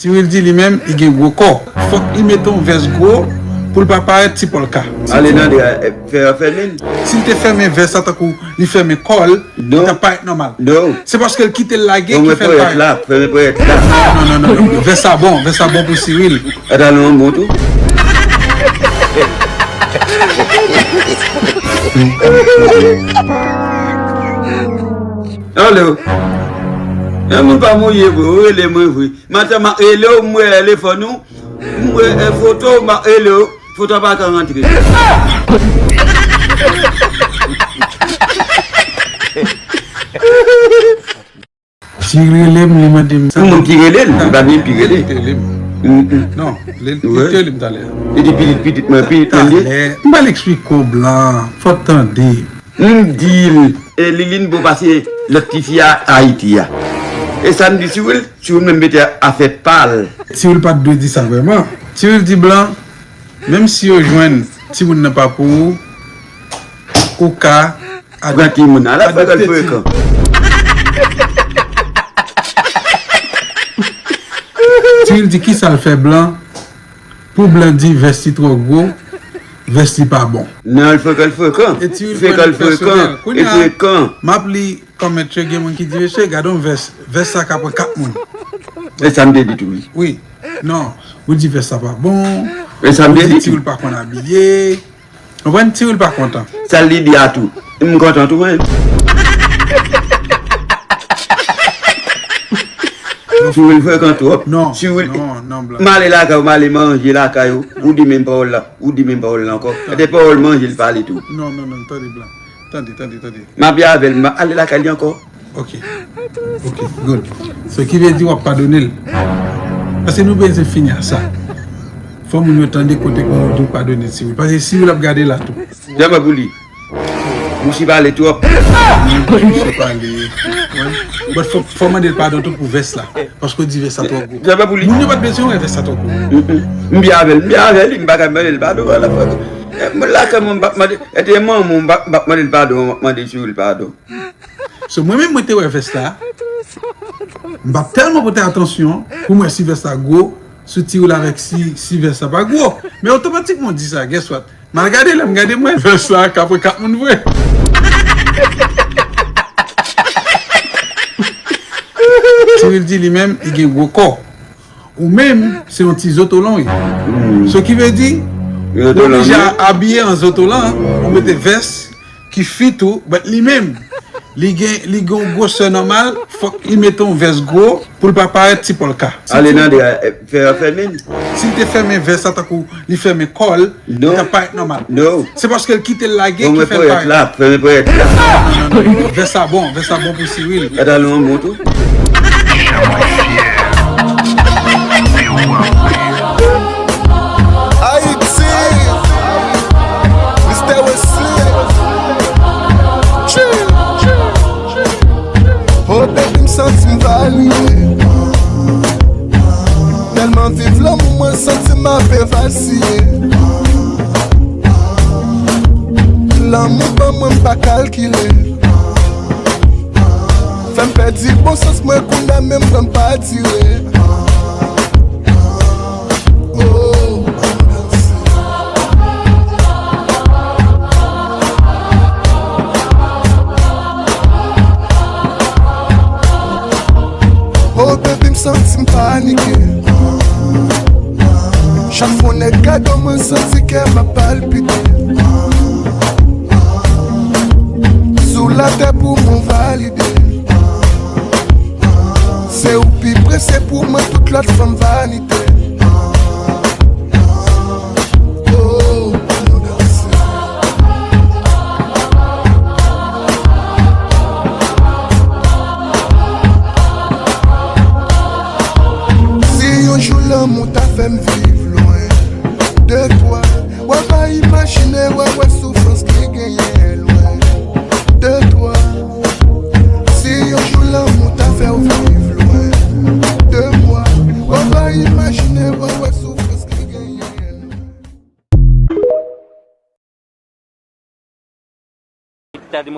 Cyril dit lui-même, il a un gros corps. Il faut qu'il mette un veste gros pour ne pas paraître petit pour le cas. Allez, non, faire mine. S'il te ferme un veste, il ferme un col, il ne va pas être normal. Non. C'est parce qu'elle quitte la guerre qu'il fait le être là. Être là. Non. Veste ça bon pour Cyril. Attends, bon tout. Allô? Je ne peux pas mouiller, vous les mouiller. Maintenant, hello, moi, les photos, moi, photo, hello, photo pas qu'à rentrer. Cyril aime les madame. Mon Cyril aime, pas bien Cyril. Non, il est allé. Il dit petit, je vais l'expliquer au blanc, faut attendre. Deal, et Liline pour passer le petit fille à Haïti. Et ça me dit, si vous me mettez à faire pâle. Si vous ne pas de dire ça vraiment. Si vous dit blanc, même si vous joignez, si vous n'avez pas pour au cas, à la fois qu'elle peut quand. Si vous dit qui ça le fait blanc, pour blanc dit vesti trop gros, vesti pas bon. Non, il faut qu'elle fait quand. Et tu fais qu'elle fait quand. Et fait quand. M'appli comme un truc qui dit monsieur, regardons veste ça qui prend 4 moun. Et ça me dit tout. Oui. Non, vous dites veste ça pas bon. Et ça me dit tu pas qu'on habillé. On va dire pas content. Ça lui dit à tout. Il me content tout même. Si vous le faites quand toi. Non. Si vous non, blanc. Mal là quand mal manger là caillou, ou dit même pas là, ou dit même pas là encore. Des paroles manger il parle tout. Non, attendez blanc. Attendez. Ma bien avec aller là caillou encore. OK, good. Ce qui veut dire on va pardonner. Parce que nous besoin finir ça. Faut nous attendre côté qu'on doit pardonner si vous parce que si vous la regardez là tout. Jamais vous lire. Vous si parler tout. Je sais pas aller. Mais faut demander pardon tout pour veste là parce que dit veste ça trop gros. Jamais vous lire. Nous pas besoin de veste ça trop gros. Bien avec, il m'a pas le pardon à la fois. Là quand mon était mon le pardon, m'a dit sur le pardon. So moi-même moi te veste là. M'a tellement porter attention pour moi si veste ça gros, sous tir avec si veste ça pas gros. Mais automatiquement dit ça, guess what? M'a regardé là, regardez moi veste là après 4 moun vrai. Cyril dit lui-même, il a un gros corps. Ou même, c'est un petit zotolan. Ce qui veut dire, on est déjà habillé en zotolan, on met des vestes qui fit tout, mais lui-même, il a un gros soeur normal, il met un veste gros pour ne pas paraître petit pour le cas. Allez, non, faire mine. Si tu fermes un veste, il ferme un col, il ne va pas être normal. Non. C'est parce qu'elle quitte la guerre qui fait pareil. Non. Veste ça bon pour Cyril. Attends, bon tout. Tellement vive l'amour, moi sentiment fait vaciller. L'amour, pas moi pas calculer. Femme perdre bon sens, moi qu'on a même pas tirer. Oh baby, me senti paniquer. Chaque fois on est cadeau, me senti qu'elle m'a palpité. Sous la tête pour m'en valider. C'est au plus pressé pour moi toute l'autre femme vanité. Oh, si un jour l'amour t'a fait me vivre loin de toi, ouais pas imaginer ouais souffrance qui gagne loin de toi. Si un jour l'amour t'a fait vivre loin de moi, ouais pas imaginer ouais souffrance qui gagne loin.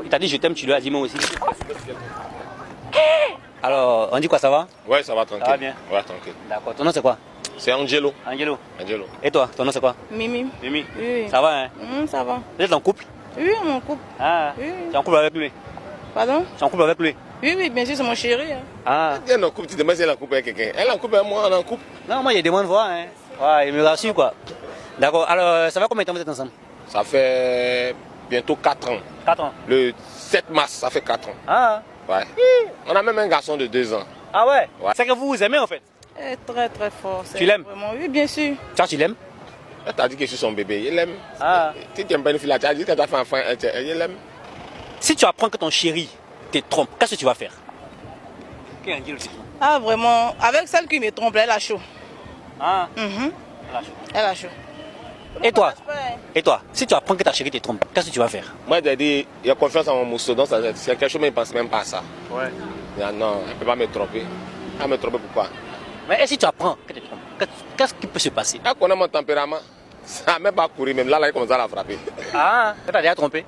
Il t'a dit je t'aime, tu lui as dit moi aussi. Alors, on dit quoi, ça va? Ouais, ça va tranquille. Ça va bien? Ouais, tranquille. D'accord. Ton nom c'est quoi? C'est Angelo. Angelo. Angelo. Et toi, ton nom c'est quoi? Mimi. Mimi. Oui. Ça va, hein? Ça va. Vous êtes en couple? Oui, mon couple. Ah. Oui. Tu es en couple avec lui? Pardon? Tu es en couple avec lui? Oui, oui, bien sûr, c'est mon chéri. Hein. Ah. Elle est en couple, tu demandes si elle est en couple avec quelqu'un. Elle est en couple avec moi, on est en couple. Non, moi, il demande voir, hein. Ouais, il me rassure, quoi. D'accord. Alors, ça va combien de temps vous êtes ensemble? Ça fait bientôt 4 ans. 4 ans. Le 7 mars, ça fait 4 ans. Ah. Ouais. On a même un garçon de 2 ans. Ah ouais? Ouais. C'est que vous vous aimez, en fait? Elle est très, très fort. Tu l'aimes? Vraiment, oui, bien sûr. Toi, tu l'aimes? Elle t'a dit que je suis son bébé. Il l'aime. Ah. Si tu n'aimes pas une fille là, tu as dit que tu as fait un enfant, elle l'aime. Si tu apprends que ton chéri te trompe, qu'est-ce que tu vas faire? Ah, vraiment, avec celle qui me trompe, elle a chaud. Ah. Mhm. Elle a chaud. Elle a chaud. Et toi? Et toi? Si tu apprends que ta chérie te trompe, qu'est-ce que tu vas faire? Moi, j'ai dit, il y a confiance en mon mousseau. Donc, c'est quelque chose, mais il ne pense même pas à ça. Ouais. Non, elle ne peut pas me tromper. Elle me tromper pourquoi? Mais si tu apprends qu'elle te trompe, qu'est-ce qui peut se passer? Elle connaît mon tempérament. Ça ne m'a même pas couru, même là, elle commence à la frapper. Ah, elle t'a déjà trompé?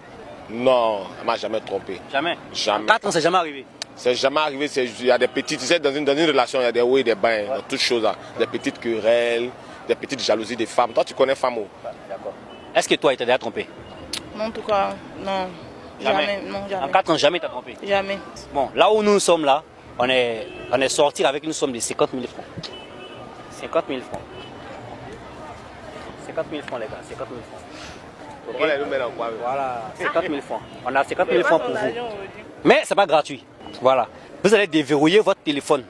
Non, elle ne m'a jamais trompé. Jamais? Jamais. 4 ans, c'est jamais arrivé? C'est jamais arrivé. Il y a des petites, tu sais, dans une relation, il y a des hauts et des bas, dans toutes choses. Là. Des petites querelles, des petites jalousies des femmes. Toi, tu connais femme. D'accord. Est-ce que toi, il t'a déjà trompé? Non, en tout cas, non. Jamais. Non, jamais. En 4 ans, jamais t'as trompé? Jamais. Bon, là où nous sommes là, on est sorti avec une somme de 50 000 francs. 50 000 francs. 50 000 francs, les gars, 50 000 francs. Okay. Voilà, 50 000 francs. On a 50 000 francs pour vous. Mais c'est pas gratuit. Voilà. Vous allez déverrouiller votre téléphone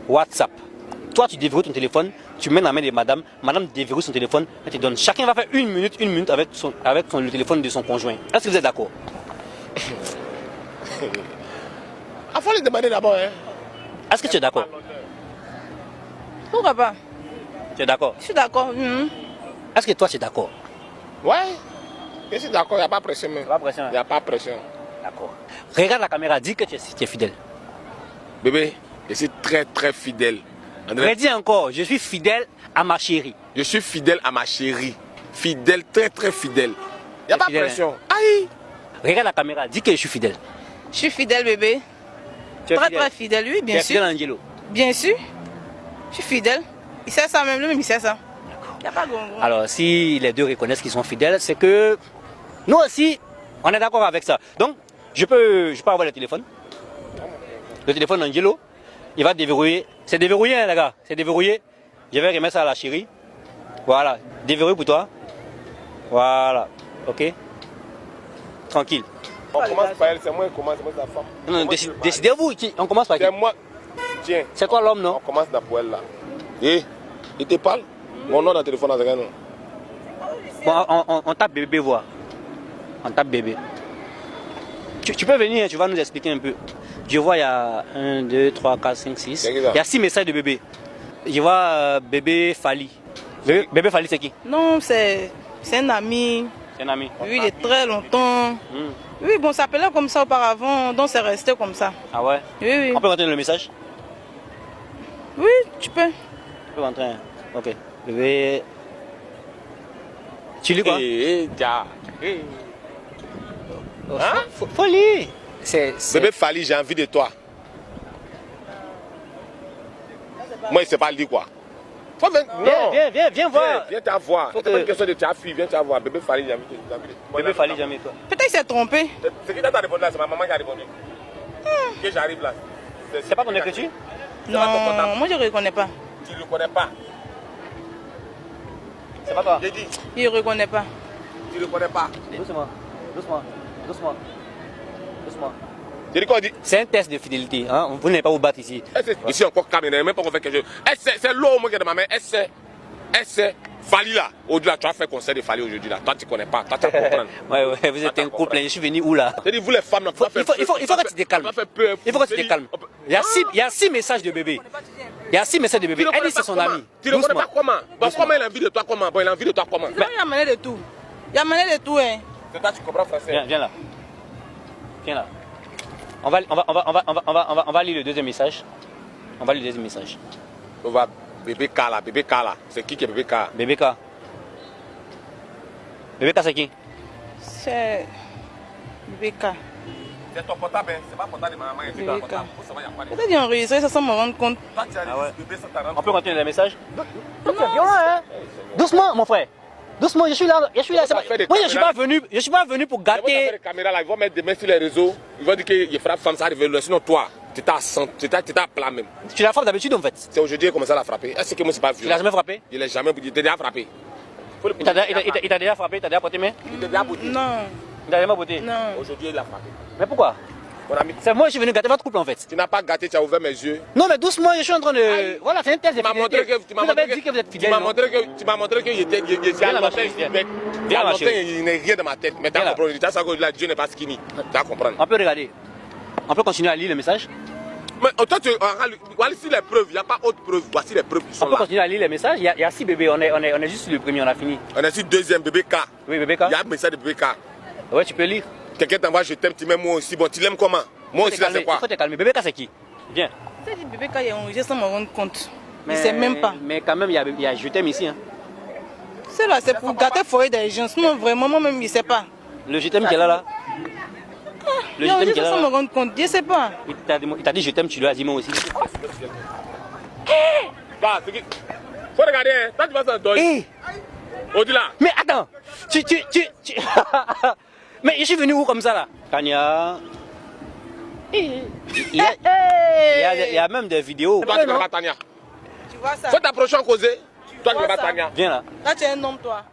WhatsApp. Toi, tu déverrouilles ton téléphone, tu mets dans la main de madame, madame déverrouille son téléphone, elle te donne. Chacun va faire une minute avec le téléphone de son conjoint. Est-ce que vous êtes d'accord? Il faut les demander d'abord. Hein. Est-ce que tu es d'accord? Pourquoi pas? Tu es d'accord? Je suis d'accord. Est-ce que toi, tu es d'accord? Ouais. Je suis d'accord, il n'y a pas de pression. Il n'y a pas de pression. D'accord. Regarde la caméra, dis que tu es fidèle. Bébé, je suis très très fidèle. Redis encore, je suis fidèle à ma chérie. Je suis fidèle à ma chérie. Fidèle, très très fidèle. Il n'y a pas de pression. Hein? Aïe! Regarde la caméra, dis que je suis fidèle. Je suis fidèle, bébé. Très fidèle. Très fidèle, oui, bien sûr. Tu es fidèle, Angelo? Bien sûr. Je suis fidèle. Il sait ça même, lui-même, il sait ça. Il n'y a pas de... Alors, si les deux reconnaissent qu'ils sont fidèles, c'est que nous aussi, on est d'accord avec ça. Donc, je peux avoir le téléphone. Le téléphone d'Angelo, il va déverrouiller. C'est déverrouillé, hein, les gars. C'est déverrouillé. Je vais remettre ça à la chérie. Voilà. Déverrouillé pour toi. Voilà. Ok. Tranquille. On commence par elle, c'est moi qui commence, c'est moi la femme. Non, décidez-vous, on commence par qui? C'est moi. Tiens. C'est toi l'homme, non? On commence d'abord elle là. Et il te parle? Mon nom dans le téléphone, c'est non? Bon, on tape bébé, voir. On tape bébé. Tu peux venir, tu vas nous expliquer un peu. Je vois, il y a 1, 2, 3, 4, 5, 6. Il y a 6 messages de bébé. Je vois bébé Fali. Bébé Fali, c'est qui? Non, c'est un ami. C'est un ami. Oui, il est très longtemps. Oui, bon, ça s'appelait comme ça auparavant, donc c'est resté comme ça. Ah ouais? Oui, oui. On peut rentrer dans le message? Oui, tu peux. Tu peux rentrer. Ok. Bébé. Tu lis quoi? Hein? Faut lire. Bébé Fali, j'ai envie de toi. Moi, il ne sait pas lire quoi. Viens voir. Viens t'avoir. C'est pas une question de ta fille, viens t'avoir. Bébé Fali, j'ai envie de toi. Bébé Fali, j'ai envie de toi. Peut-être qu'il s'est trompé. C'est qui t'a répondu là? C'est ma maman qui a répondu. Que j'arrive là. C'est pas ton écriture? Non, moi je ne reconnais pas. Tu ne le connais pas? C'est pas toi? J'ai dit. Il ne reconnaît pas. Tu ne le connais pas? Doucement. J'ai dit quoi dit? C'est un test de fidélité. Hein? Vous n'allez pas vous battre ici. Ici encore calme, même pas qu'on fait quelque chose. C'est l'eau qui est de ma main. C'est Fali là. Aujourd'hui, tu as fait concert de Fali aujourd'hui là. Toi, tu ne connais pas. Toi, tu comprends. Ouais, vous êtes un couple. Je suis venu où là? J'ai dit, vous les femmes, il faut que tu te calmes. Il faut que tu te calmes. Il y a 6 messages de bébé. Elle dit c'est son ami. Tu ne connais pas comment? Comment il a envie de toi? Comment? Il a envie de toi comment? Il a mené de tout. Il a mené de tout, hein. C'est toi, tu comprends français. Viens là. On va lire le deuxième message. On va bébé K là. C'est qui est bébé K? Bébé K, c'est qui? C'est bébé K. C'est ton portable, c'est pas portable de ma maman. C'est ton portable. Peut-être qu'ils ont enregistré ça sans me rendre compte. On peut continuer les messages? Non, c'est violent, hein? Doucement, mon frère. Doucement, je suis là. Moi, je suis pas venu pour gâter. Les caméras là, ils vont mettre des mains sur les réseaux. Ils vont dire qu'il frappe femme, ça arrive. Sinon, toi, tu étais à plat même. Tu la frappes d'habitude en fait. C'est aujourd'hui qu'il a commencé à la frapper. Est-ce que moi, c'est pas violent? Tu l'as jamais frappé? Il l'a jamais, il t'a déjà frappé. Il t'a déjà frappé? Il t'a déjà porté main? Il t'a déjà bouté. Non. Il t'a jamais bouté? Non. Aujourd'hui, il l'a frappé. Mais pourquoi? Mon ami, C'est moi, je suis venu gâter votre couple en fait. tu n'as pas gâté, tu as ouvert mes yeux. Non, mais doucement, je suis en train de. Voilà, c'est un test de Tu m'as montré fidélité. que Vous avez dit que vous êtes fidèle. tu m'as montré qu'il était Viens là, ma chérie, viens là, ma chérie. il n'est rien dans ma tête. Mais tu Viens as là. compris, tu as que là, Dieu n'est pas skinny. Tu vas comprendre. On peut regarder. On peut continuer à lire le message. Mais toi, voici les preuves, il n'y a pas autre preuve. Voici les preuves qui On sont peut là. continuer à lire les messages. Il y a 6 bébés. On est juste sur le premier, on a fini. On est sur le deuxième, bébé K. Oui, bébé K. Il y a un message de bébé K. Ouais, tu peux lire. Quelqu'un t'envoie, je t'aime, tu m'aimes moi aussi. Bon, tu l'aimes comment? Moi aussi, là, c'est quoi? Il faut te calmer. Bébé K, c'est qui? Viens. C'est dit bébé quand il a enregistré sans me rendre compte. Il ne sait même pas. Mais quand même, il y a je t'aime ici. Hein. C'est là, c'est pour gâter forêt des gens. Sinon, vraiment, moi-même, il ne sait pas. Le je t'aime qui est là. Le Il je a t'aime qui est enregistré sans me là. rendre compte. Je ne sais pas. Il t'a dit je t'aime, tu lui as dit moi aussi. Bah, c'est qui? Faut regarder, hein. Toi, tu vas s'en donner. Au-delà. Mais attends, mais je suis venu où comme ça là? Kanya. Il y a même des vidéos. Toi, tu verras Tania. Tu vois ça? Faut t'approcher en causer. Toi, tu vois verras ça? Tania. Viens là. Là, tu es un homme, toi.